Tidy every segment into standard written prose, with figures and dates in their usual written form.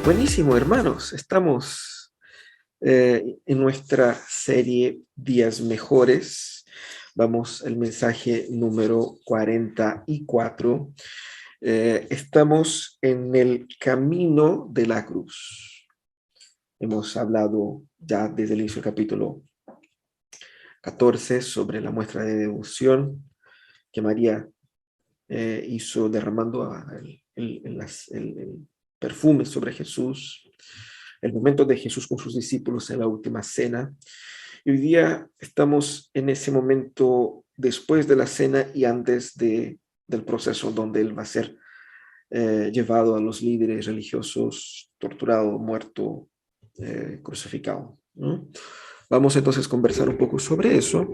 Buenísimo, hermanos. Estamos en nuestra serie Días Mejores. Vamos al mensaje número 44. Estamos en el camino de la cruz. Hemos hablado ya desde el inicio del capítulo 14 sobre la muestra de devoción que María hizo derramando el perfume sobre Jesús, el momento de Jesús con sus discípulos en la última cena. Y hoy día estamos en ese momento después de la cena y antes del proceso donde él va a ser llevado a los líderes religiosos, torturado, muerto, crucificado, ¿no? Vamos entonces a conversar un poco sobre eso.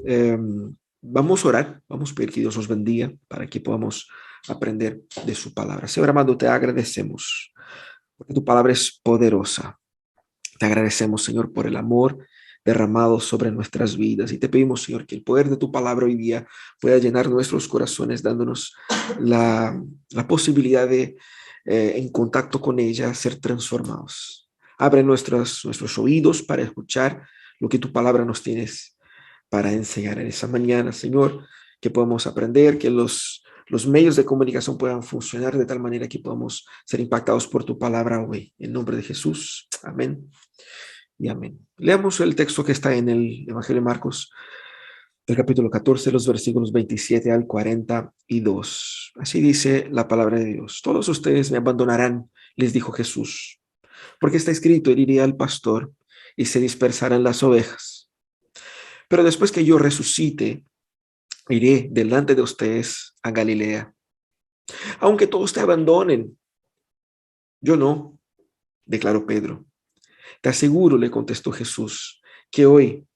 Eh, Vamos a orar, vamos a pedir que Dios nos bendiga para que podamos aprender de su palabra. Señor amado, te agradecemos porque tu palabra es poderosa. Te agradecemos, Señor, por el amor derramado sobre nuestras vidas. Y te pedimos, Señor, que el poder de tu palabra hoy día pueda llenar nuestros corazones, dándonos la posibilidad de, en contacto con ella, ser transformados. Abre nuestros oídos para escuchar lo que tu palabra nos tienes para enseñar en esa mañana, Señor, que podamos aprender, que los medios de comunicación puedan funcionar de tal manera que podamos ser impactados por tu palabra hoy. En nombre de Jesús. Amén y amén. Leamos el texto que está en el Evangelio de Marcos, del capítulo 14, los versículos 27 al 42. Así dice la palabra de Dios. Todos ustedes me abandonarán, les dijo Jesús, porque está escrito, heriré al pastor y se dispersarán las ovejas. Pero después que yo resucite, iré delante de ustedes a Galilea. Aunque todos te abandonen, yo no, declaró Pedro. Te aseguro, le contestó Jesús, que hoy,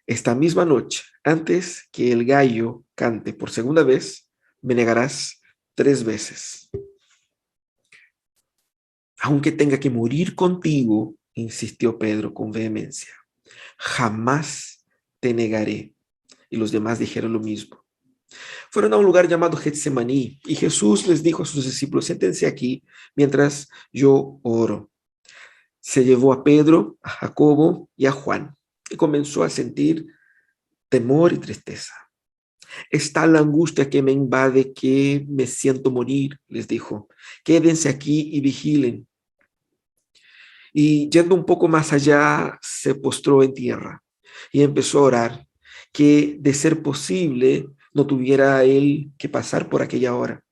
esta misma noche, antes que el gallo cante por segunda vez, me negarás 3 veces. Aunque tenga que morir contigo, insistió Pedro con vehemencia, jamás te negaré. Y los demás dijeron lo mismo. Fueron a un lugar llamado Getsemaní y Jesús les dijo a sus discípulos, siéntense aquí mientras yo oro. Se llevó a Pedro, a Jacobo y a Juan y comenzó a sentir temor y tristeza. Está la angustia que me invade, que me siento morir, les dijo. Quédense aquí y vigilen. Y yendo un poco más allá, se postró en tierra y empezó a orar que, de ser posible, no tuviera él que pasar por aquella hora.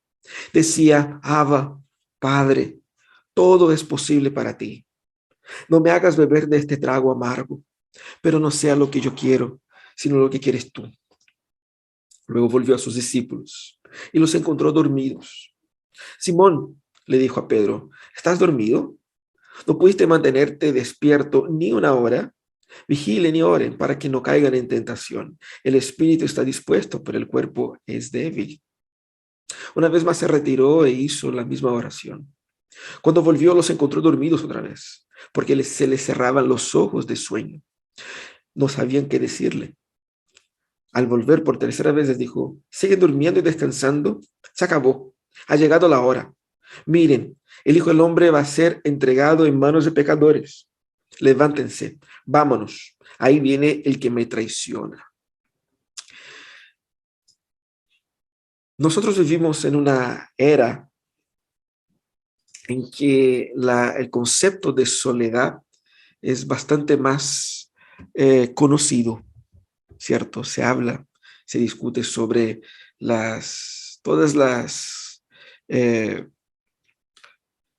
Decía, Abba, Padre, todo es posible para ti. No me hagas beber de este trago amargo, pero no sea lo que yo quiero, sino lo que quieres tú. Luego volvió a sus discípulos y los encontró dormidos. Simón, le dijo a Pedro, ¿estás dormido? ¿No pudiste mantenerte despierto ni una hora? Vigilen y oren para que no caigan en tentación. El espíritu está dispuesto, pero el cuerpo es débil. Una vez más se retiró e hizo la misma oración. Cuando volvió los encontró dormidos otra vez, porque se les cerraban los ojos de sueño. No sabían qué decirle. Al volver por tercera vez les dijo, ¿siguen durmiendo y descansando? Se acabó. Ha llegado la hora. Miren, el Hijo del Hombre va a ser entregado en manos de pecadores. Levántense, vámonos. Ahí viene el que me traiciona. Nosotros vivimos en una era en que el concepto de soledad es bastante más conocido, ¿cierto? Se habla, se discute sobre todas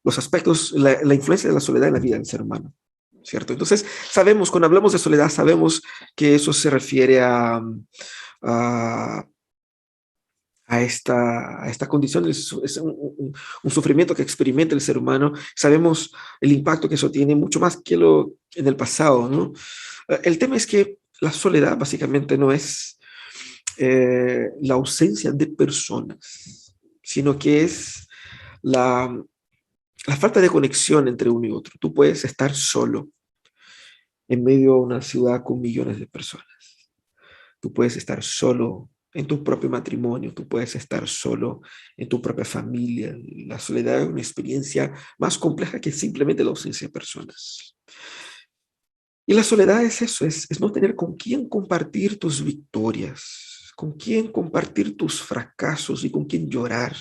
los aspectos, la influencia de la soledad en la vida del ser humano, ¿cierto? Entonces, sabemos, cuando hablamos de soledad, sabemos que eso se refiere a, a esta condición, es un sufrimiento que experimenta el ser humano. Sabemos el impacto que eso tiene, mucho más que lo en el pasado, ¿no? El tema es que la soledad básicamente no es la ausencia de personas, sino que es la falta de conexión entre uno y otro. Tú puedes estar solo en medio de una ciudad con millones de personas. Tú puedes estar solo En tu propio matrimonio, tú puedes estar solo en tu propia familia. La soledad es una experiencia más compleja que simplemente la ausencia de personas. Y la soledad es eso, es no tener con quién compartir tus victorias, con quién compartir tus fracasos y con quién llorar.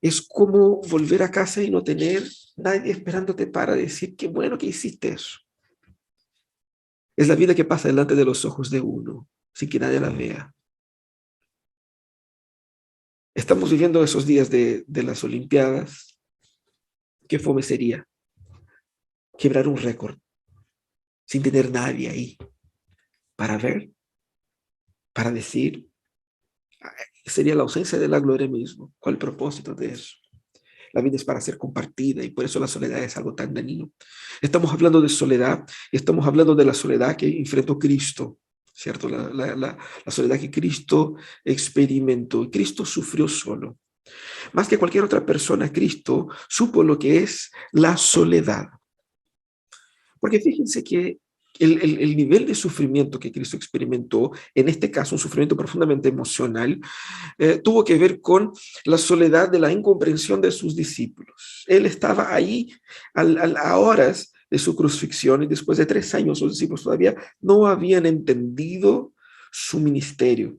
Es como volver a casa y no tener nadie esperándote para decir qué bueno que hiciste eso. Es la vida que pasa delante de los ojos de uno, sin que nadie la vea. Estamos viviendo esos días de las Olimpiadas. Qué fome sería quebrar un récord sin tener nadie ahí para ver, para decir. Sería la ausencia de la gloria mismo. ¿Cuál es el propósito de eso? La vida es para ser compartida y por eso la soledad es algo tan dañino. Estamos hablando de soledad y estamos hablando de la soledad que enfrentó Cristo, ¿cierto? La soledad que Cristo experimentó. Cristo sufrió solo. Más que cualquier otra persona, Cristo supo lo que es la soledad. Porque fíjense que el nivel de sufrimiento que Cristo experimentó, en este caso un sufrimiento profundamente emocional, tuvo que ver con la soledad de la incomprensión de sus discípulos. Él estaba ahí a horas de su crucifixión y después de 3 años sus discípulos todavía no habían entendido su ministerio.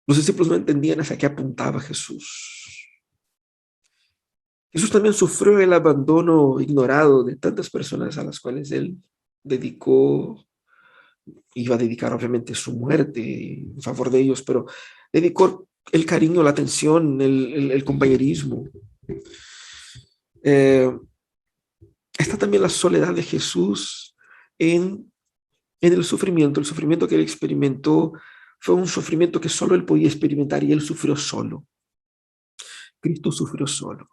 Los discípulos no entendían hacia qué apuntaba Jesús. Jesús también sufrió el abandono ignorado de tantas personas a las cuales él iba a dedicar obviamente su muerte en favor de ellos, pero dedicó el cariño, la atención, el compañerismo. Está también la soledad de Jesús en el sufrimiento que él experimentó fue un sufrimiento que solo él podía experimentar y él sufrió solo. Cristo sufrió solo.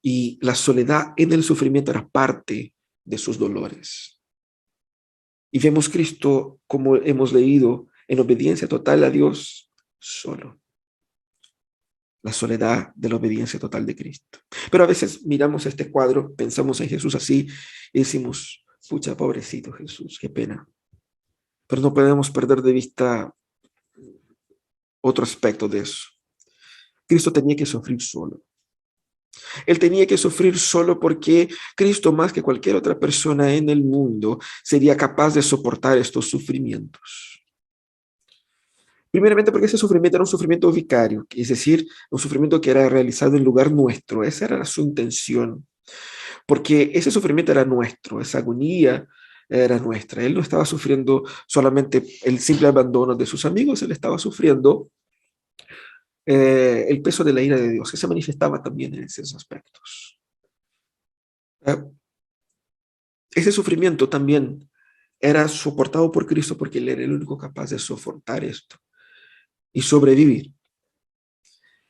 Y la soledad en el sufrimiento era parte de sus dolores. Y vemos Cristo, como hemos leído, en obediencia total a Dios, solo. La soledad de la obediencia total de Cristo. Pero a veces miramos este cuadro, pensamos en Jesús así y decimos, pucha, pobrecito Jesús, qué pena. Pero no podemos perder de vista otro aspecto de eso. Cristo tenía que sufrir solo. Él tenía que sufrir solo porque Cristo, más que cualquier otra persona en el mundo, sería capaz de soportar estos sufrimientos. Primeramente porque ese sufrimiento era un sufrimiento vicario, es decir, un sufrimiento que era realizado en lugar nuestro. Esa era su intención. Porque ese sufrimiento era nuestro, esa agonía era nuestra. Él no estaba sufriendo solamente el simple abandono de sus amigos, él estaba sufriendo el peso de la ira de Dios, que se manifestaba también en esos aspectos. Ese sufrimiento también era soportado por Cristo porque Él era el único capaz de soportar esto y sobrevivir.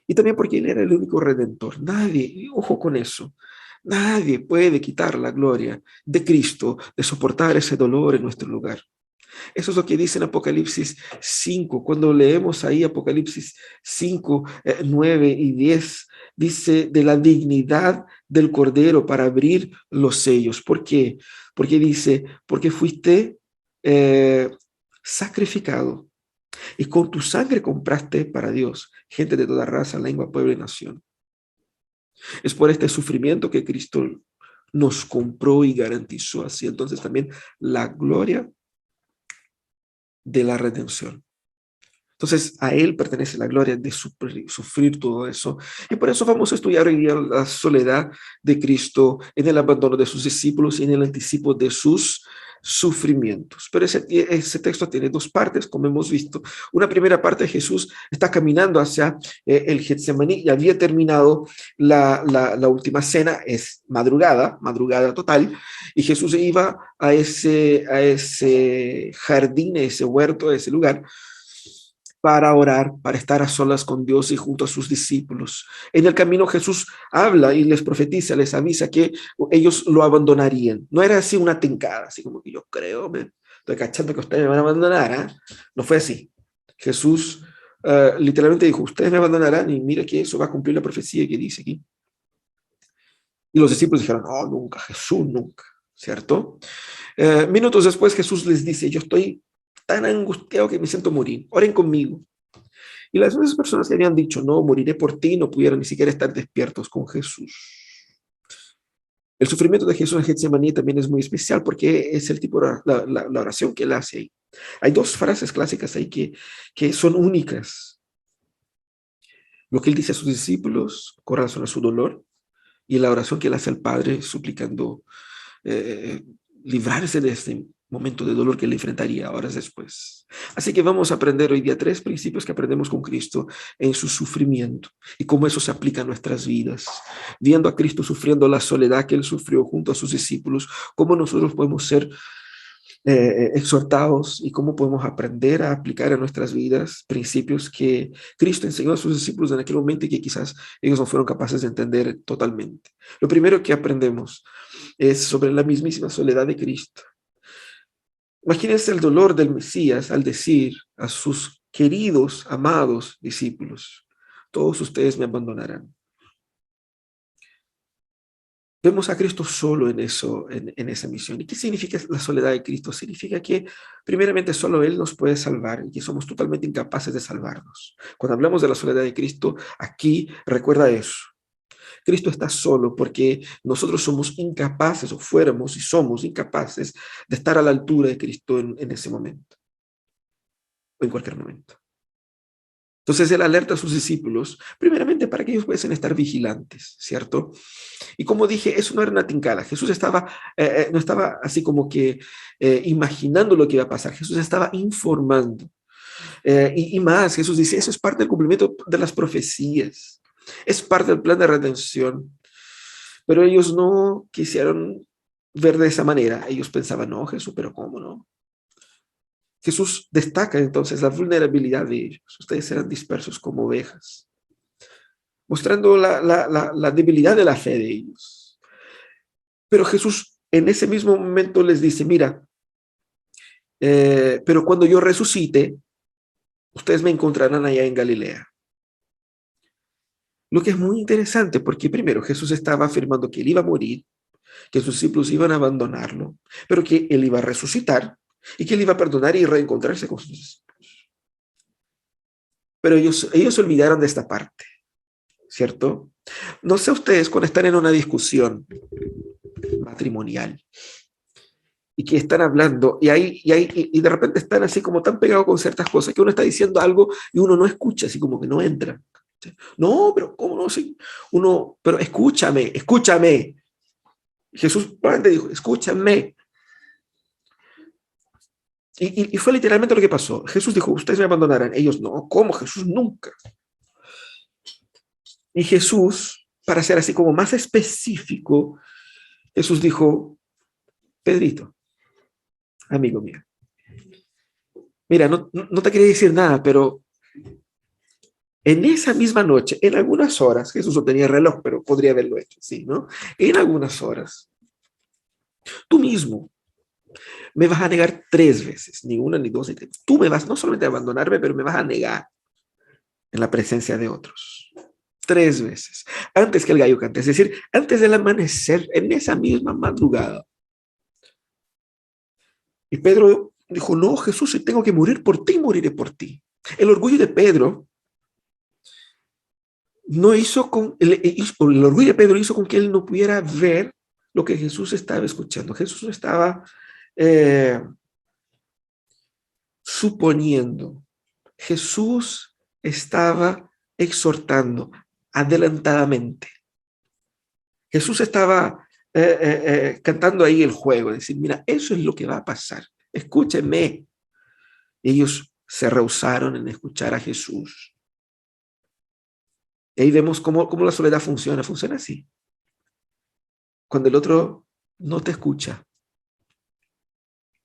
Y también porque Él era el único redentor. Nadie, ojo con eso, nadie puede quitar la gloria de Cristo de soportar ese dolor en nuestro lugar. Eso es lo que dice en Apocalipsis 5. Cuando leemos ahí Apocalipsis 5, 9 y 10, dice de la dignidad del Cordero para abrir los sellos. ¿Por qué? Porque dice, porque fuiste sacrificado y con tu sangre compraste para Dios gente de toda raza, lengua, pueblo y nación. Es por este sufrimiento que Cristo nos compró y garantizó así entonces también la gloria de la redención. Entonces a Él pertenece la gloria de sufrir todo eso. Y por eso vamos a estudiar hoy día la soledad de Cristo en el abandono de sus discípulos y en el anticipo de sus sufrimientos. Pero ese texto tiene 2 partes, como hemos visto. Una primera parte, Jesús está caminando hacia el Getsemaní y había terminado la última cena, es madrugada total, y Jesús iba a ese jardín, a ese huerto, a ese lugar, para orar, para estar a solas con Dios y junto a sus discípulos. En el camino Jesús habla y les profetiza, les avisa que ellos lo abandonarían. No era así una tincada, así como que yo creo, me estoy cachando que ustedes me van a abandonar. ¿Eh? No fue así. Jesús literalmente dijo, ustedes me abandonarán y mira que eso va a cumplir la profecía que dice aquí. Y los discípulos dijeron, no, nunca, Jesús, nunca, ¿cierto? Minutos después Jesús les dice, yo estoy tan angustiado que me siento morir. Oren conmigo. Y las otras personas que habían dicho, no, moriré por ti, no pudieron ni siquiera estar despiertos con Jesús. El sufrimiento de Jesús en Getsemaní también es muy especial porque es el tipo de la oración que él hace ahí. Hay dos frases clásicas ahí que son únicas. Lo que él dice a sus discípulos con relación a su dolor y la oración que él hace al Padre suplicando librarse de este momento de dolor que le enfrentaría horas después. Así que vamos a aprender hoy día 3 principios que aprendemos con Cristo en su sufrimiento y cómo eso se aplica a nuestras vidas. Viendo a Cristo sufriendo la soledad que él sufrió junto a sus discípulos, cómo nosotros podemos ser exhortados y cómo podemos aprender a aplicar a nuestras vidas principios que Cristo enseñó a sus discípulos en aquel momento y que quizás ellos no fueron capaces de entender totalmente. Lo primero que aprendemos es sobre la mismísima soledad de Cristo. Imagínense el dolor del Mesías al decir a sus queridos, amados discípulos, todos ustedes me abandonarán. Vemos a Cristo solo en eso, en esa misión. ¿Y qué significa la soledad de Cristo? Significa que primeramente solo Él nos puede salvar y que somos totalmente incapaces de salvarnos. Cuando hablamos de la soledad de Cristo, aquí recuerda eso. Cristo está solo porque nosotros somos incapaces o fuéramos y somos incapaces de estar a la altura de Cristo en ese momento o en cualquier momento. Entonces él alerta a sus discípulos, primeramente para que ellos puedan estar vigilantes, ¿cierto? Y como dije, eso no era una tincada. Jesús no estaba así como que imaginando lo que iba a pasar. Jesús estaba informando. Y más, Jesús dice, eso es parte del cumplimiento de las profecías. Es parte del plan de redención. Pero ellos no quisieron ver de esa manera. Ellos pensaban, no, Jesús, pero ¿cómo no? Jesús destaca entonces la vulnerabilidad de ellos. Ustedes serán dispersos como ovejas, mostrando la debilidad de la fe de ellos. Pero Jesús en ese mismo momento les dice, mira, pero cuando yo resucite, ustedes me encontrarán allá en Galilea. Lo que es muy interesante, porque primero Jesús estaba afirmando que él iba a morir, que sus discípulos iban a abandonarlo, pero que él iba a resucitar y que él iba a perdonar y reencontrarse con sus discípulos. Pero ellos olvidaron de esta parte, ¿cierto? No sé ustedes cuando están en una discusión matrimonial y que están hablando y de repente están así como tan pegados con ciertas cosas que uno está diciendo algo y uno no escucha, así como que no entra. No, pero ¿cómo no? Sí, uno, pero escúchame. Jesús probablemente dijo, escúchame. Y fue literalmente lo que pasó. Jesús dijo, ustedes me abandonarán. Ellos no, ¿cómo? Jesús nunca. Y Jesús, para ser así como más específico, Jesús dijo, Pedrito, amigo mío, mira, no te quería decir nada, pero en esa misma noche, en algunas horas, Jesús no tenía reloj, pero podría haberlo hecho, sí, ¿no? En algunas horas, tú mismo me vas a negar 3 veces, ni una, ni dos, ni tres. Tú me vas no solamente a abandonarme, pero me vas a negar en la presencia de otros. 3 veces, antes que el gallo cante, es decir, antes del amanecer, en esa misma madrugada. Y Pedro dijo, no, Jesús, si tengo que morir por ti, moriré por ti. El orgullo de Pedro no hizo el orgullo de Pedro hizo con que él no pudiera ver lo que Jesús estaba escuchando. Jesús no estaba suponiendo. Jesús estaba exhortando adelantadamente. Jesús estaba cantando ahí el juego, decir, mira, eso es lo que va a pasar. Escúchenme. Ellos se rehusaron en escuchar a Jesús. Y ahí vemos cómo la soledad funciona. Funciona así. Cuando el otro no te escucha.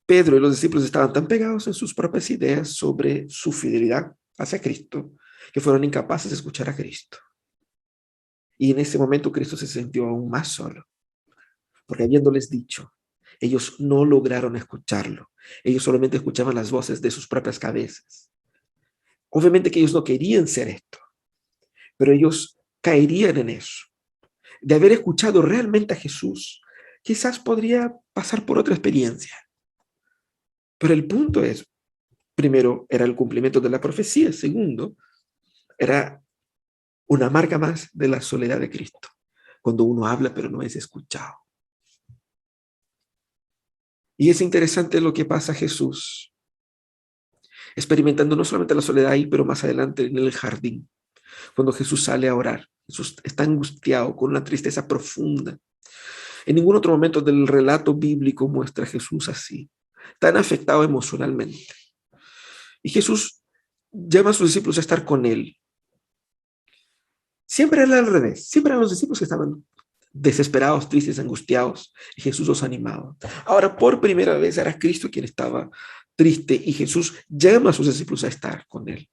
Pedro y los discípulos estaban tan pegados en sus propias ideas sobre su fidelidad hacia Cristo que fueron incapaces de escuchar a Cristo. Y en ese momento Cristo se sintió aún más solo, porque habiéndoles dicho, ellos no lograron escucharlo. Ellos solamente escuchaban las voces de sus propias cabezas. Obviamente que ellos no querían ser esto, pero ellos caerían en eso. De haber escuchado realmente a Jesús, quizás podría pasar por otra experiencia. Pero el punto es, primero, era el cumplimiento de la profecía. Segundo, era una marca más de la soledad de Cristo, cuando uno habla pero no es escuchado. Y es interesante lo que pasa a Jesús, experimentando no solamente la soledad ahí, pero más adelante en el jardín, cuando Jesús sale a orar. Jesús está angustiado, con una tristeza profunda. En ningún otro momento del relato bíblico muestra a Jesús así, tan afectado emocionalmente. Y Jesús llama a sus discípulos a estar con él. Siempre era al revés, siempre eran los discípulos que estaban desesperados, tristes, angustiados, y Jesús los animaba. Ahora, por primera vez, era Cristo quien estaba triste, y Jesús llama a sus discípulos a estar con él.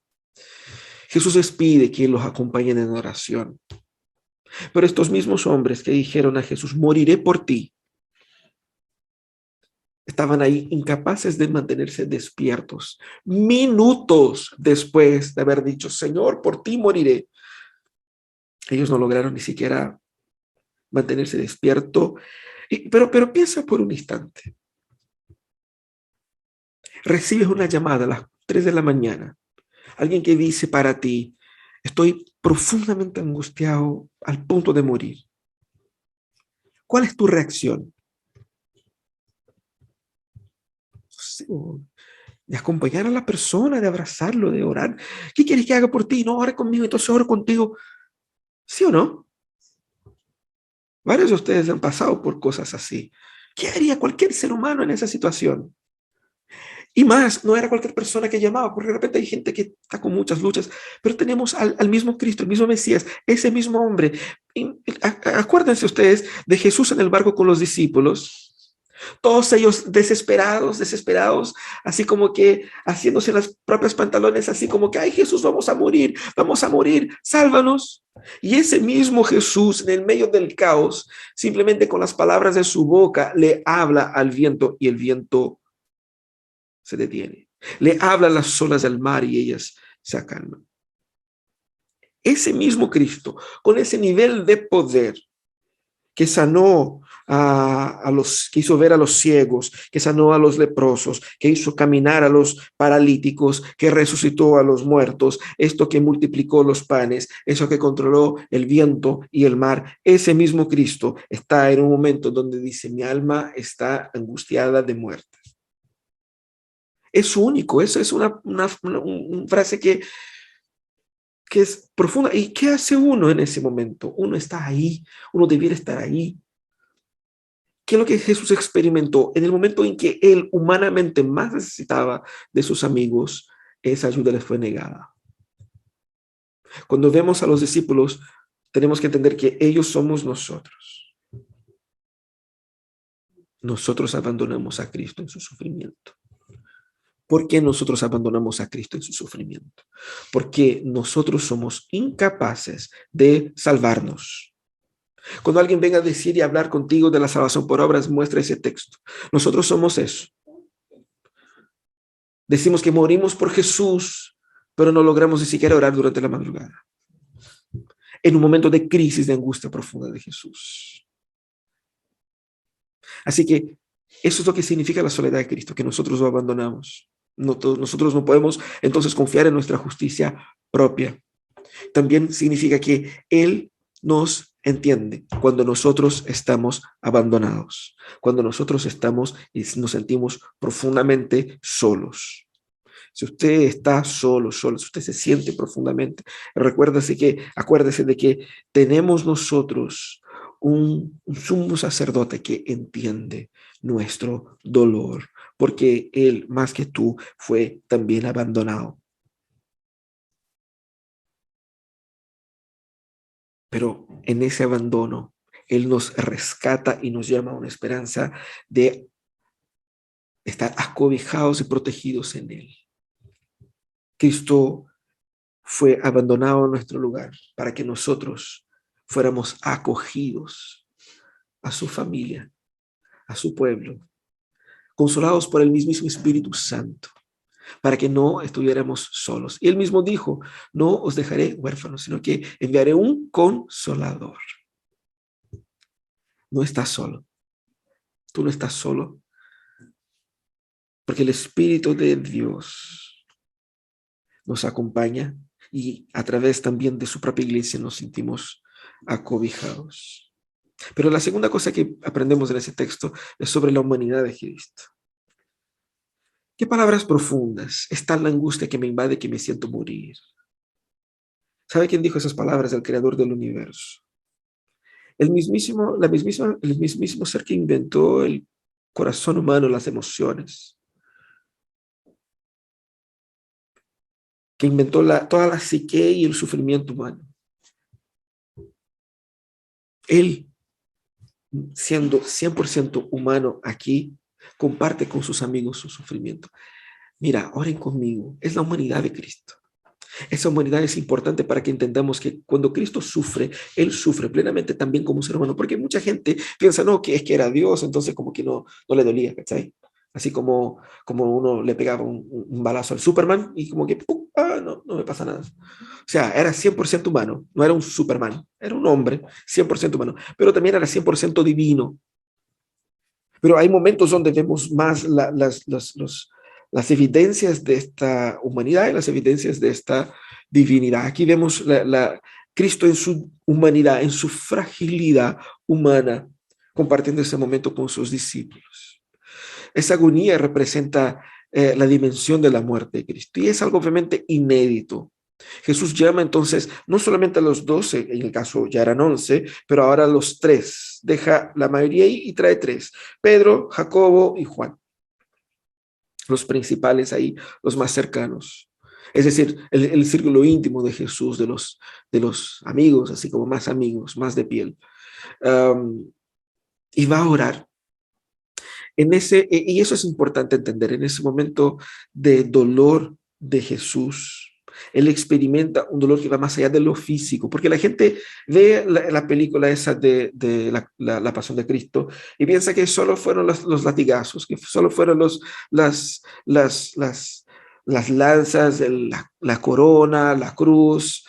Jesús les pide que los acompañen en oración. Pero estos mismos hombres que dijeron a Jesús, moriré por ti, estaban ahí incapaces de mantenerse despiertos, minutos después de haber dicho, Señor, por ti moriré. Ellos no lograron ni siquiera mantenerse despierto. Pero piensa por un instante. Recibes una llamada a las 3 de la mañana. Alguien que dice para ti, estoy profundamente angustiado al punto de morir. ¿Cuál es tu reacción? De acompañar a la persona, de abrazarlo, de orar. ¿Qué quieres que haga por ti? No, ore conmigo, entonces oro contigo. ¿Sí o no? Varios de ustedes han pasado por cosas así. ¿Qué haría cualquier ser humano en esa situación? Y más, no era cualquier persona que llamaba, porque de repente hay gente que está con muchas luchas, pero tenemos al mismo Cristo, el mismo Mesías, ese mismo hombre. Acuérdense ustedes de Jesús en el barco con los discípulos, todos ellos desesperados, así como que haciéndose las propias pantalones, así como que, ay Jesús, vamos a morir, sálvanos. Y ese mismo Jesús, en el medio del caos, simplemente con las palabras de su boca, le habla al viento y el viento se detiene. Le habla a las olas del mar y ellas se acalman. Ese mismo Cristo, con ese nivel de poder, que sanó que hizo ver a los ciegos, que sanó a los leprosos, que hizo caminar a los paralíticos, que resucitó a los muertos, esto que multiplicó los panes, eso que controló el viento y el mar, ese mismo Cristo está en un momento donde dice, mi alma está angustiada de muerte. Es único, eso es una frase que es profunda. ¿Y qué hace uno en ese momento? Uno está ahí, uno debiera estar ahí. ¿Qué es lo que Jesús experimentó? En el momento en que él humanamente más necesitaba de sus amigos, esa ayuda les fue negada. Cuando vemos a los discípulos, tenemos que entender que ellos somos nosotros. Nosotros abandonamos a Cristo en su sufrimiento. ¿Por qué nosotros abandonamos a Cristo en su sufrimiento? Porque nosotros somos incapaces de salvarnos. Cuando alguien venga a decir y hablar contigo de la salvación por obras, muestra ese texto. Nosotros somos eso. Decimos que morimos por Jesús, pero no logramos ni siquiera orar durante la madrugada. En un momento de crisis, de angustia profunda de Jesús. Así que eso es lo que significa la soledad de Cristo, que nosotros lo abandonamos. Nosotros no podemos entonces confiar en nuestra justicia propia. También significa que Él nos entiende cuando nosotros estamos abandonados, cuando nosotros estamos y nos sentimos profundamente solos. Si usted está solo, si usted se siente profundamente, acuérdese de que tenemos nosotros un sumo sacerdote que entiende nuestro dolor, porque él, más que tú, fue también abandonado. Pero en ese abandono, él nos rescata y nos llama a una esperanza de estar acobijados y protegidos en él. Cristo fue abandonado en nuestro lugar para que nosotros fuéramos acogidos a su familia, a su pueblo, consolados por el mismísimo Espíritu Santo, para que no estuviéramos solos. Y él mismo dijo, no os dejaré huérfanos, sino que enviaré un consolador. No estás solo. Tú no estás solo, porque el Espíritu de Dios nos acompaña y a través también de su propia iglesia nos sentimos acobijados. Pero la segunda cosa que aprendemos en ese texto es sobre la humanidad de Cristo. Qué palabras profundas. Es tal la angustia que me invade que me siento morir. ¿Sabe quién dijo esas palabras? El creador del universo. El mismísimo ser que inventó el corazón humano, las emociones, que inventó toda la psique y el sufrimiento humano. Él, siendo 100% humano aquí, comparte con sus amigos su sufrimiento. Mira, oren conmigo, es la humanidad de Cristo. Esa humanidad es importante para que entendamos que cuando Cristo sufre, Él sufre plenamente también como un ser humano, porque mucha gente piensa, no, que es que era Dios, entonces como que no le dolía, ¿cachai? Así como uno le pegaba un balazo al Superman y como que, ¡pum! Ah, no me pasa nada. O sea, era 100% humano, no era un Superman, era un hombre 100% humano, pero también era 100% divino. Pero hay momentos donde vemos más las evidencias de esta humanidad y las evidencias de esta divinidad. Aquí vemos Cristo en su humanidad, en su fragilidad humana, compartiendo ese momento con sus discípulos. Esa agonía representa la dimensión de la muerte de Cristo y es algo obviamente inédito. Jesús llama entonces no solamente a los 12, en el caso ya eran 11, pero ahora a los 3. Deja la mayoría ahí y trae 3. Pedro, Jacobo y Juan. Los principales ahí, los más cercanos. Es decir, el círculo íntimo de Jesús, de los amigos, así como más amigos, más de piel. Y va a orar. Y eso es importante entender, en ese momento de dolor de Jesús, él experimenta un dolor que va más allá de lo físico, porque la gente ve la película esa de la Pasión de Cristo y piensa que solo fueron los latigazos, que solo fueron las lanzas, la corona, la cruz,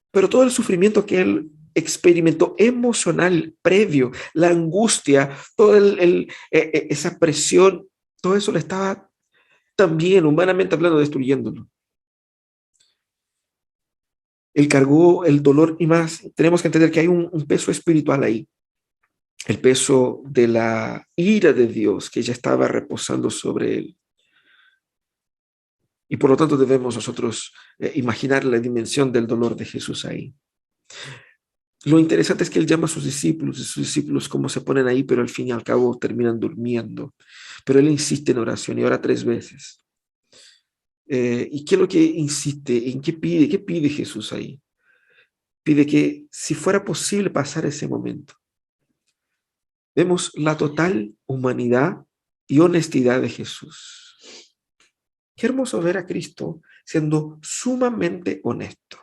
pero todo el sufrimiento que él experimentó emocional previo, la angustia, toda esa presión, todo eso le estaba también humanamente hablando destruyéndolo. Él cargó el dolor y más. Tenemos que entender que hay un peso espiritual ahí, el peso de la ira de Dios que ya estaba reposando sobre él. Y por lo tanto debemos nosotros imaginar la dimensión del dolor de Jesús ahí. Lo interesante es que él llama a sus discípulos, y sus discípulos como se ponen ahí, pero al fin y al cabo terminan durmiendo. Pero él insiste en oración y ora 3 veces. ¿Y qué es lo que insiste? ¿En qué pide? ¿Qué pide Jesús ahí? Pide que si fuera posible pasar ese momento. Vemos la total humanidad y honestidad de Jesús. Qué hermoso ver a Cristo siendo sumamente honesto.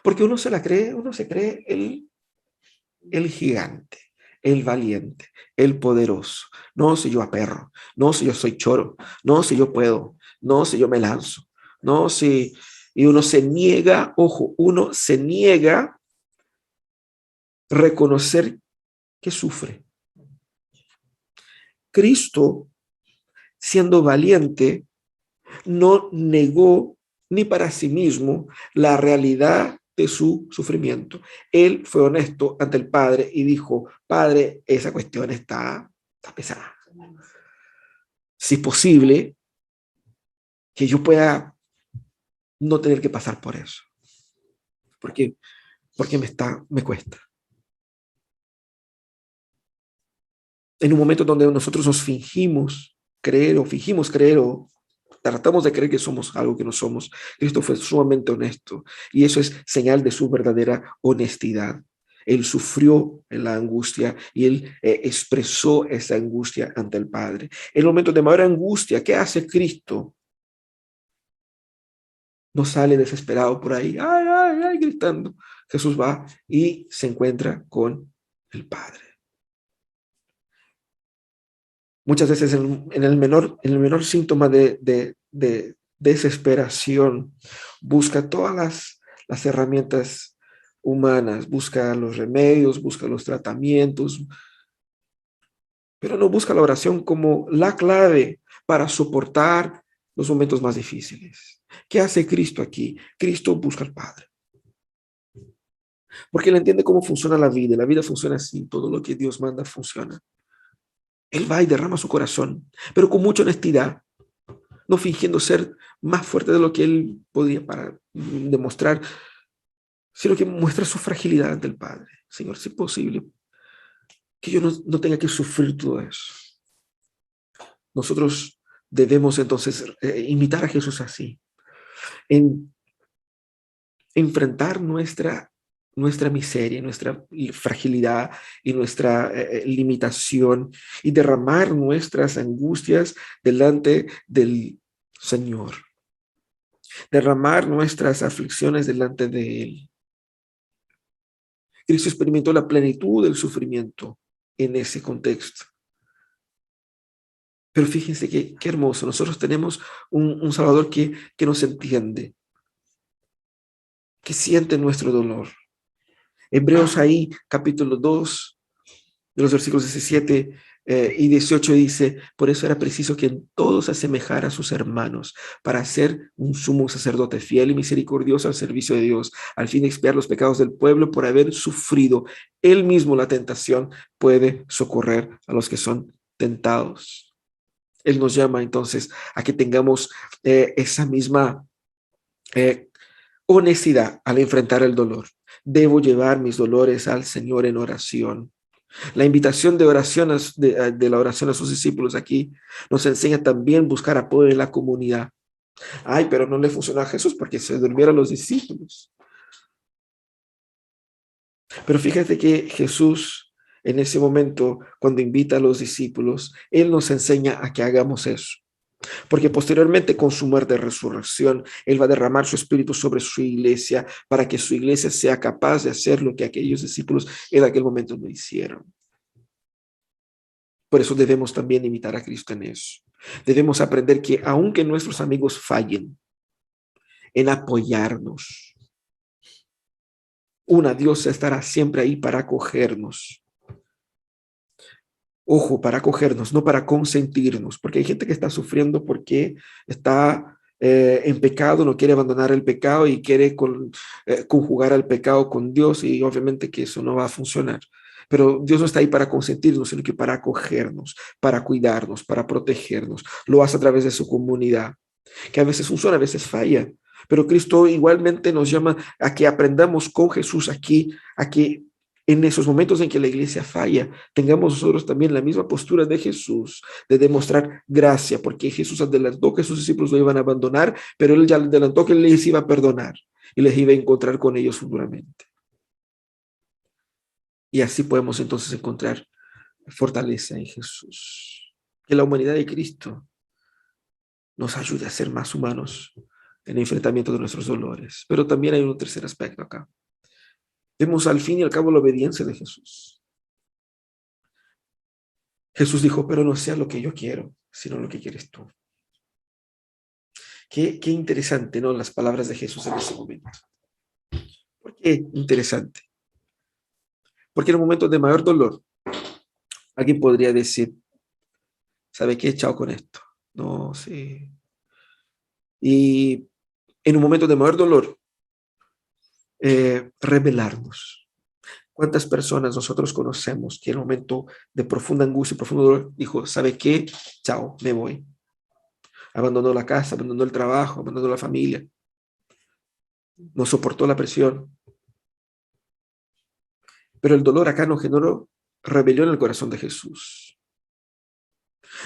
Porque uno se la cree, uno se cree el gigante, el valiente, el poderoso. No, si yo aperro, no, si yo soy choro, no, si yo puedo, no, si yo me lanzo, no, si... Y uno se niega, ojo, uno se niega a reconocer que sufre. Cristo, siendo valiente, no negó ni para sí mismo la realidad de su sufrimiento. Él fue honesto ante el Padre y dijo, Padre, esa cuestión está pesada. Si es posible, que yo pueda no tener que pasar por eso. Porque, porque me cuesta. En un momento donde nosotros nos fingimos creer o tratamos de creer que somos algo que no somos, Cristo fue sumamente honesto y eso es señal de su verdadera honestidad. Él sufrió en la angustia y él expresó esa angustia ante el Padre. En el momento de mayor angustia, ¿qué hace Cristo? No sale desesperado por ahí, ay, ay, ay, gritando. Jesús va y se encuentra con el Padre. Muchas veces en el menor síntoma de desesperación, busca todas las herramientas humanas, busca los remedios, busca los tratamientos, pero no busca la oración como la clave para soportar los momentos más difíciles. ¿Qué hace Cristo aquí? Cristo busca al Padre. Porque Él entiende cómo funciona la vida. La vida funciona así. Todo lo que Dios manda funciona. Él va y derrama su corazón, pero con mucha honestidad, no fingiendo ser más fuerte de lo que Él podía para demostrar, sino que muestra su fragilidad ante el Padre. Señor, si es posible, que yo no tenga que sufrir todo eso. Nosotros debemos entonces imitar a Jesús así, en enfrentar nuestra miseria, nuestra fragilidad y nuestra limitación y derramar nuestras angustias delante del Señor, derramar nuestras aflicciones delante de Él. Cristo experimentó la plenitud del sufrimiento en ese contexto. Pero fíjense qué hermoso, nosotros tenemos un Salvador que nos entiende, que siente nuestro dolor. Hebreos ahí, capítulo 2, de los versículos 17 y 18 dice, por eso era preciso que en todos asemejara a sus hermanos, para ser un sumo sacerdote fiel y misericordioso al servicio de Dios, al fin de expiar los pecados del pueblo por haber sufrido él mismo la tentación, puede socorrer a los que son tentados. Él nos llama entonces a que tengamos esa misma honestidad al enfrentar el dolor. Debo llevar mis dolores al Señor en oración. La invitación de oración de la oración a sus discípulos aquí nos enseña también buscar apoyo en la comunidad. Ay, pero no le funcionó a Jesús porque se durmieron los discípulos. Pero fíjate que Jesús en ese momento, cuando invita a los discípulos, Él nos enseña a que hagamos eso. Porque posteriormente con su muerte y resurrección, Él va a derramar su espíritu sobre su iglesia para que su iglesia sea capaz de hacer lo que aquellos discípulos en aquel momento no hicieron. Por eso debemos también imitar a Cristo en eso. Debemos aprender que aunque nuestros amigos fallen en apoyarnos, Dios estará siempre ahí para acogernos. Ojo, para acogernos, no para consentirnos, porque hay gente que está sufriendo porque está en pecado, no quiere abandonar el pecado y quiere conjugar al pecado con Dios, y obviamente que eso no va a funcionar. Pero Dios no está ahí para consentirnos, sino que para acogernos, para cuidarnos, para protegernos. Lo hace a través de su comunidad, que a veces funciona, a veces falla. Pero Cristo igualmente nos llama a que aprendamos con Jesús aquí, a que en esos momentos en que la iglesia falla, tengamos nosotros también la misma postura de Jesús, de demostrar gracia, porque Jesús adelantó que sus discípulos lo iban a abandonar, pero Él ya adelantó que les iba a perdonar y les iba a encontrar con ellos futuramente. Y así podemos entonces encontrar fortaleza en Jesús. Que la humanidad de Cristo nos ayude a ser más humanos en el enfrentamiento de nuestros dolores. Pero también hay un tercer aspecto acá. Vemos al fin y al cabo la obediencia de Jesús. Jesús dijo, pero no sea lo que yo quiero, sino lo que quieres tú. Qué interesante, ¿no? Las palabras de Jesús en ese momento. ¿Por qué interesante? Porque en un momento de mayor dolor, alguien podría decir, ¿sabe qué? Chao con esto. No, sí. Y en un momento de mayor dolor, rebelarnos. ¿Cuántas personas nosotros conocemos que en un momento de profunda angustia, profundo dolor, dijo, ¿sabe qué? Chao, me voy. Abandonó la casa, abandonó el trabajo, abandonó la familia. No soportó la presión. Pero el dolor acá no generó rebelión en el corazón de Jesús.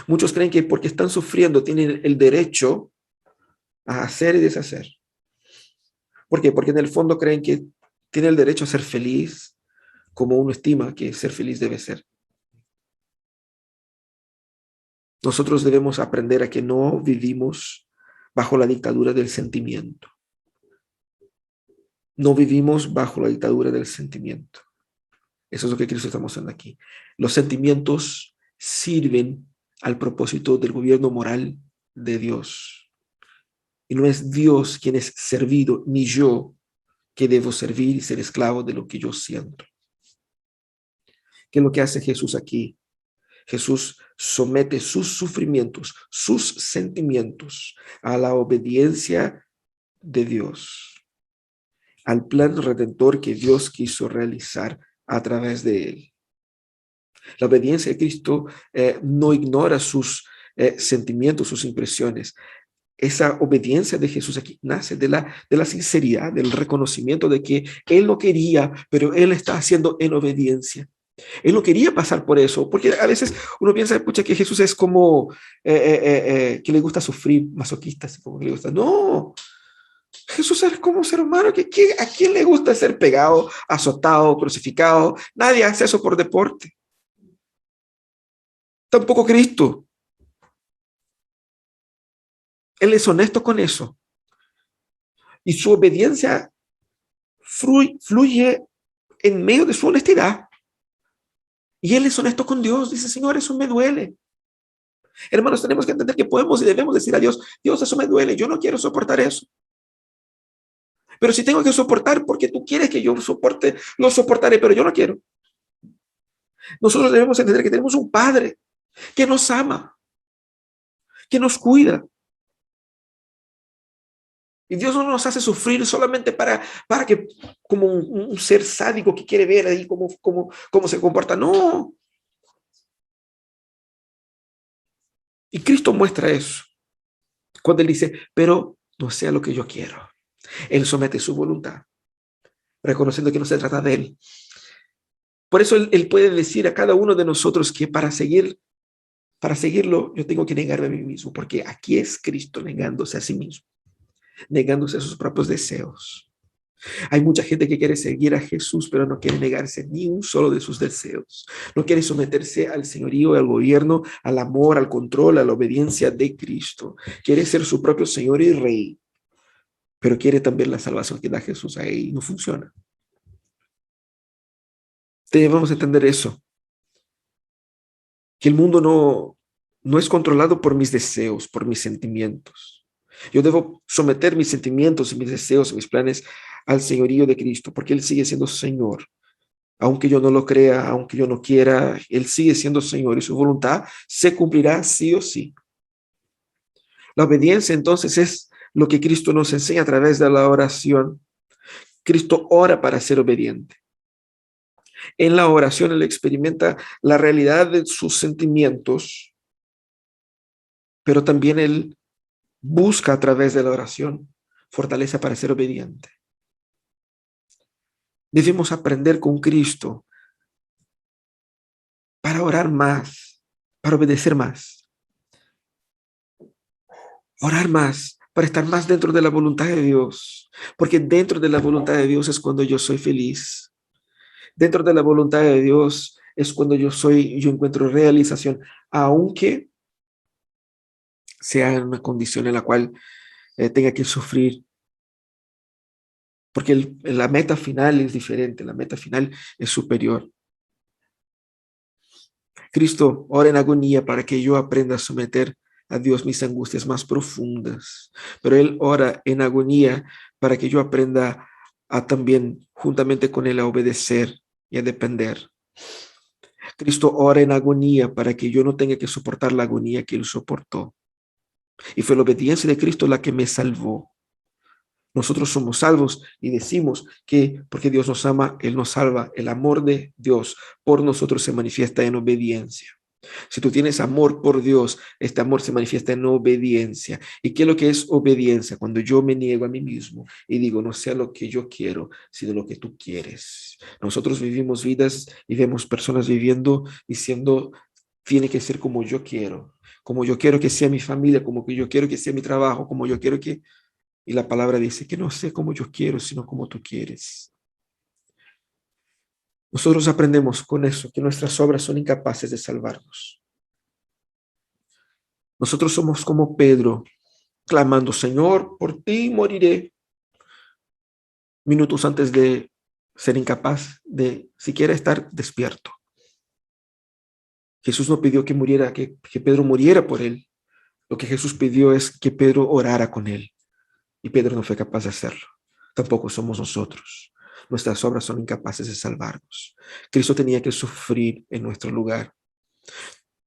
Muchos creen que porque están sufriendo tienen el derecho a hacer y deshacer. ¿Por qué? Porque en el fondo creen que tienen el derecho a ser feliz como uno estima que ser feliz debe ser. Nosotros debemos aprender a que no vivimos bajo la dictadura del sentimiento. No vivimos bajo la dictadura del sentimiento. Eso es lo que Cristo está mostrando aquí. Los sentimientos sirven al propósito del gobierno moral de Dios. Y no es Dios quien es servido, ni yo que debo servir y ser esclavo de lo que yo siento. ¿Qué es lo que hace Jesús aquí? Jesús somete sus sufrimientos, sus sentimientos a la obediencia de Dios, al plan redentor que Dios quiso realizar a través de él. La obediencia de Cristo no ignora sus sentimientos, sus impresiones. Esa obediencia de Jesús aquí nace de la sinceridad, del reconocimiento de que Él no quería, pero Él está haciendo en obediencia. Él no quería pasar por eso, porque a veces uno piensa, pucha, que Jesús es como que le gusta sufrir, masoquista, así como que le gusta. No, Jesús es como un ser humano. ¿A quién le gusta ser pegado, azotado, crucificado? Nadie hace eso por deporte. Tampoco Cristo. Él es honesto con eso. Y su obediencia fluye en medio de su honestidad. Y él es honesto con Dios. Dice, Señor, eso me duele. Hermanos, tenemos que entender que podemos y debemos decir a Dios, Dios, eso me duele. Yo no quiero soportar eso. Pero si tengo que soportar porque tú quieres que yo soporte, lo soportaré, pero yo no quiero. Nosotros debemos entender que tenemos un Padre que nos ama, que nos cuida. Y Dios no nos hace sufrir solamente para que, como un ser sádico que quiere ver ahí cómo se comporta. No. Y Cristo muestra eso. Cuando Él dice, pero no sea lo que yo quiero. Él somete su voluntad, reconociendo que no se trata de Él. Por eso Él puede decir a cada uno de nosotros que para seguirlo, yo tengo que negarme a mí mismo, porque aquí es Cristo negándose a sí mismo, negándose a sus propios deseos. Hay mucha gente que quiere seguir a Jesús, pero no quiere negarse ni un solo de sus deseos. No quiere someterse al señorío, al gobierno, al amor, al control, a la obediencia de Cristo. Quiere ser su propio Señor y Rey, pero quiere también la salvación que da Jesús a él y no funciona. Debemos entender eso, que el mundo no es controlado por mis deseos, por mis sentimientos. Yo debo someter mis sentimientos y mis deseos y mis planes al señorío de Cristo, porque Él sigue siendo Señor. Aunque yo no lo crea, aunque yo no quiera, Él sigue siendo Señor y su voluntad se cumplirá sí o sí. La obediencia entonces es lo que Cristo nos enseña a través de la oración. Cristo ora para ser obediente. En la oración Él experimenta la realidad de sus sentimientos, pero también Él busca a través de la oración fortaleza para ser obediente. Debemos aprender con Cristo para orar más, para obedecer más, orar más, para estar más dentro de la voluntad de Dios, porque dentro de la voluntad de Dios es cuando yo soy feliz. Dentro de la voluntad de Dios es cuando yo encuentro realización, aunque sea en una condición en la cual tenga que sufrir, porque la meta final es diferente, la meta final es superior. Cristo ora en agonía para que yo aprenda a someter a Dios mis angustias más profundas, pero Él ora en agonía para que yo aprenda a también, juntamente con Él, a obedecer y a depender. Cristo ora en agonía para que yo no tenga que soportar la agonía que Él soportó. Y fue la obediencia de Cristo la que me salvó. Nosotros somos salvos y decimos que porque Dios nos ama, Él nos salva. El amor de Dios por nosotros se manifiesta en obediencia. Si tú tienes amor por Dios, este amor se manifiesta en obediencia. ¿Y qué es lo que es obediencia? Cuando yo me niego a mí mismo y digo, no sea lo que yo quiero, sino lo que tú quieres. Nosotros vivimos vidas y vemos personas viviendo diciendo, tiene que ser como yo quiero que sea mi familia, como que yo quiero que sea mi trabajo, como yo quiero que... Y la palabra dice que no sé como yo quiero, sino como tú quieres. Nosotros aprendemos con eso, que nuestras obras son incapaces de salvarnos. Nosotros somos como Pedro, clamando, Señor, por ti moriré. Minutos antes de ser incapaz de siquiera estar despierto. Jesús no pidió que muriera, que Pedro muriera por él. Lo que Jesús pidió es que Pedro orara con él. Y Pedro no fue capaz de hacerlo. Tampoco somos nosotros. Nuestras obras son incapaces de salvarnos. Cristo tenía que sufrir en nuestro lugar.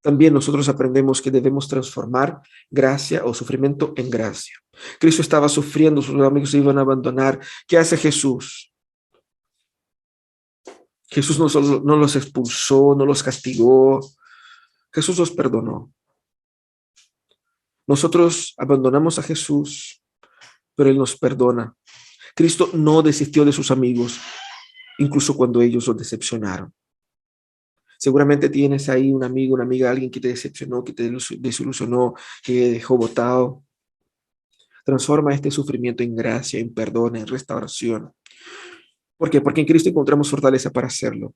También nosotros aprendemos que debemos transformar gracia o sufrimiento en gracia. Cristo estaba sufriendo, sus amigos se iban a abandonar. ¿Qué hace Jesús? Jesús no los expulsó, no los castigó. Jesús los perdonó. Nosotros abandonamos a Jesús, pero Él nos perdona. Cristo no desistió de sus amigos, incluso cuando ellos lo decepcionaron. Seguramente tienes ahí un amigo, una amiga, alguien que te decepcionó, que te desilusionó, que dejó botado. Transforma este sufrimiento en gracia, en perdón, en restauración. ¿Por qué? Porque en Cristo encontramos fortaleza para hacerlo.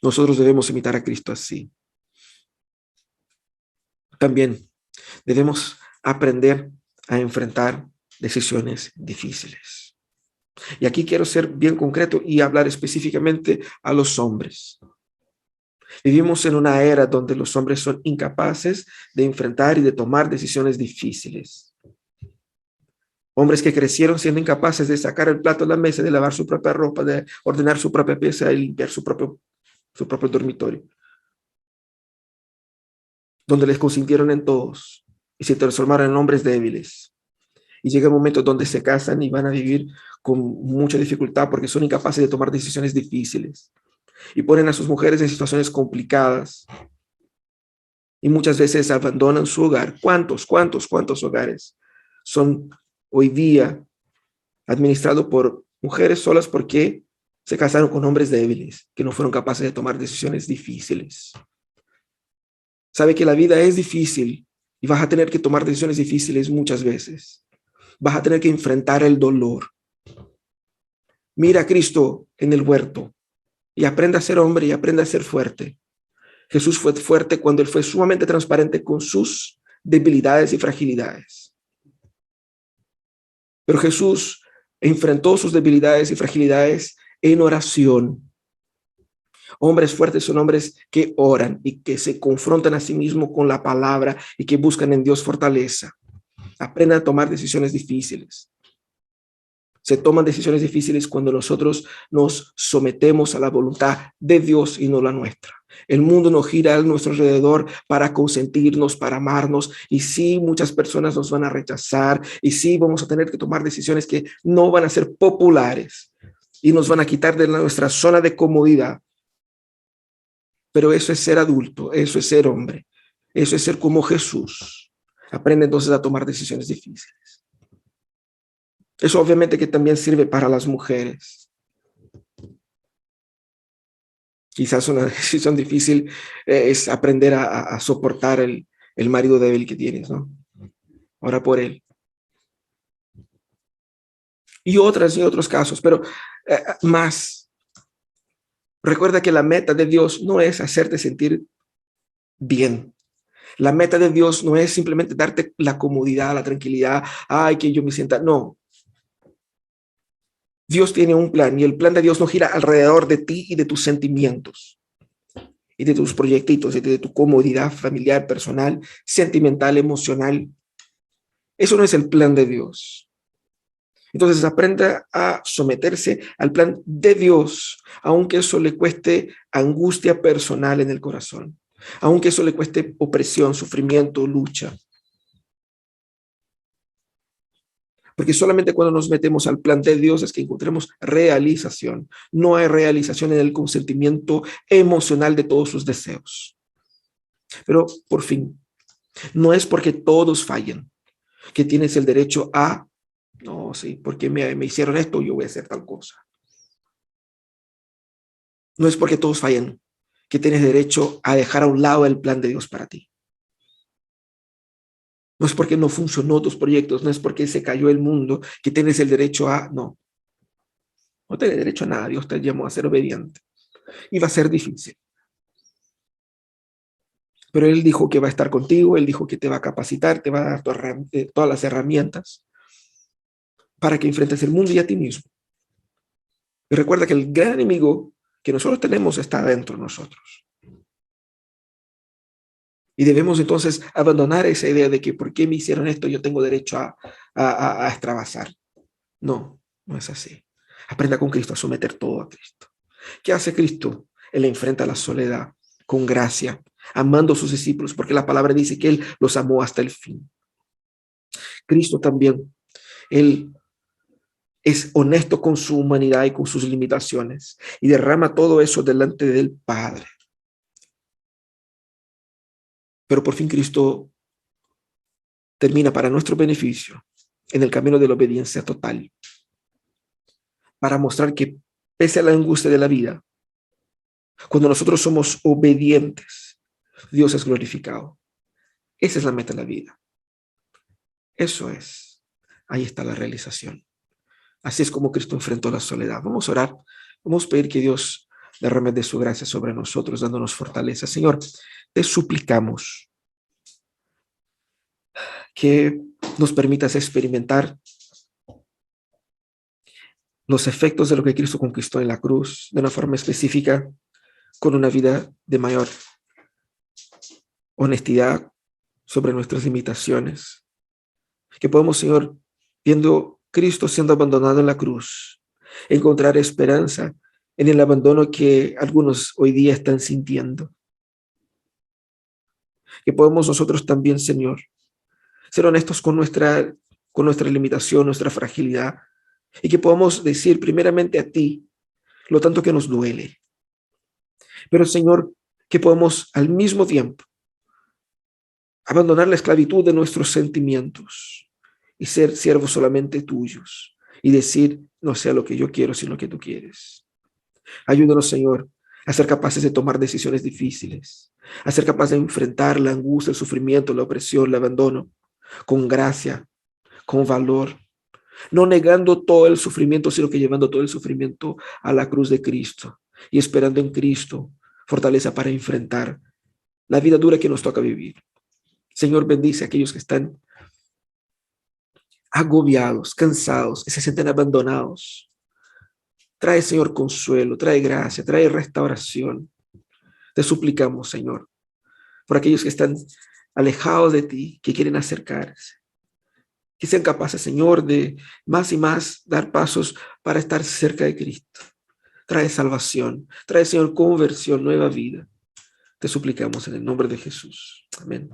Nosotros debemos imitar a Cristo así. También debemos aprender a enfrentar decisiones difíciles. Y aquí quiero ser bien concreto y hablar específicamente a los hombres. Vivimos en una era donde los hombres son incapaces de enfrentar y de tomar decisiones difíciles. Hombres que crecieron siendo incapaces de sacar el plato de la mesa, de lavar su propia ropa, de ordenar su propia pieza y limpiar su propio dormitorio. Donde les consintieron en todos y se transformaron en hombres débiles. Y llega un momento donde se casan y van a vivir con mucha dificultad porque son incapaces de tomar decisiones difíciles. Y ponen a sus mujeres en situaciones complicadas. Y muchas veces abandonan su hogar. ¿Cuántos hogares son hoy día administrados por mujeres solas porque se casaron con hombres débiles que no fueron capaces de tomar decisiones difíciles? Sabe que la vida es difícil y vas a tener que tomar decisiones difíciles muchas veces. Vas a tener que enfrentar el dolor. Mira a Cristo en el huerto y aprenda a ser hombre y aprenda a ser fuerte. Jesús fue fuerte cuando Él fue sumamente transparente con sus debilidades y fragilidades. Pero Jesús enfrentó sus debilidades y fragilidades en oración. Hombres fuertes son hombres que oran y que se confrontan a sí mismos con la palabra y que buscan en Dios fortaleza. Aprendan a tomar decisiones difíciles. Se toman decisiones difíciles cuando nosotros nos sometemos a la voluntad de Dios y no la nuestra. El mundo no gira a nuestro alrededor para consentirnos, para amarnos. Y sí, muchas personas nos van a rechazar. Y sí, vamos a tener que tomar decisiones que no van a ser populares y nos van a quitar de nuestra zona de comodidad. Pero eso es ser adulto, eso es ser hombre, eso es ser como Jesús. Aprende entonces a tomar decisiones difíciles. Eso obviamente que también sirve para las mujeres. Quizás una decisión difícil es aprender a soportar el marido débil que tienes, ¿no? Ora por él. Y otros casos, pero más. Recuerda que la meta de Dios no es hacerte sentir bien. La meta de Dios no es simplemente darte la comodidad, la tranquilidad, ay, que yo me sienta, no. Dios tiene un plan y el plan de Dios no gira alrededor de ti y de tus sentimientos y de tus proyectitos y de tu comodidad familiar, personal, sentimental, emocional. Eso no es el plan de Dios. Entonces aprenda a someterse al plan de Dios, aunque eso le cueste angustia personal en el corazón, aunque eso le cueste opresión, sufrimiento, lucha. Porque solamente cuando nos metemos al plan de Dios es que encontremos realización. No hay realización en el consentimiento emocional de todos sus deseos. Pero por fin, no es porque todos fallen que tienes el derecho a, no, sí, porque me hicieron esto, yo voy a hacer tal cosa. No es porque todos fallen que tienes derecho a dejar a un lado el plan de Dios para ti. No es porque no funcionó tus proyectos, no es porque se cayó el mundo que tienes el derecho a, no. No tienes derecho a nada, Dios te llamó a ser obediente. Y va a ser difícil. Pero Él dijo que va a estar contigo, Él dijo que te va a capacitar, te va a dar todas las herramientas para que enfrentes el mundo y a ti mismo. Y recuerda que el gran enemigo que nosotros tenemos está dentro de nosotros. Y debemos entonces abandonar esa idea de que por qué me hicieron esto, yo tengo derecho a extravasar. No, no es así. Aprenda con Cristo a someter todo a Cristo. ¿Qué hace Cristo? Él enfrenta la soledad con gracia. amando a sus discípulos, porque la palabra dice que Él los amó hasta el fin. Cristo también, Él es honesto con su humanidad y con sus limitaciones y derrama todo eso delante del Padre. Pero por fin Cristo termina para nuestro beneficio en el camino de la obediencia total, para mostrar que pese a la angustia de la vida, cuando nosotros somos obedientes, Dios es glorificado. Esa es la meta de la vida. Eso es. Ahí está la realización. Así es como Cristo enfrentó la soledad. Vamos a orar. Vamos a pedir que Dios derrame de su gracia sobre nosotros, dándonos fortaleza. Señor, te suplicamos que nos permitas experimentar los efectos de lo que Cristo conquistó en la cruz de una forma específica, con una vida de mayor honestidad sobre nuestras limitaciones. Que podamos, Señor, viendo Cristo siendo abandonado en la cruz, encontrar esperanza en el abandono que algunos hoy día están sintiendo. Que podamos nosotros también, Señor, ser honestos con nuestra limitación, nuestra fragilidad, y que podamos decir primeramente a ti lo tanto que nos duele. Pero, Señor, que podamos al mismo tiempo abandonar la esclavitud de nuestros sentimientos y ser siervos solamente tuyos y decir, no sea lo que yo quiero, sino lo que tú quieres. Ayúdanos, Señor, a ser capaces de tomar decisiones difíciles, a ser capaces de enfrentar la angustia, el sufrimiento, la opresión, el abandono, con gracia, con valor, no negando todo el sufrimiento, sino que llevando todo el sufrimiento a la cruz de Cristo y esperando en Cristo fortaleza para enfrentar la vida dura que nos toca vivir. Señor, bendice a aquellos que están agobiados, cansados, que se sienten abandonados. Trae, Señor, consuelo, trae gracia, trae restauración. Te suplicamos, Señor, por aquellos que están alejados de ti, que quieren acercarse. Que sean capaces, Señor, de más y más dar pasos para estar cerca de Cristo. Trae salvación, trae, Señor, conversión, nueva vida. Te suplicamos en el nombre de Jesús. Amén.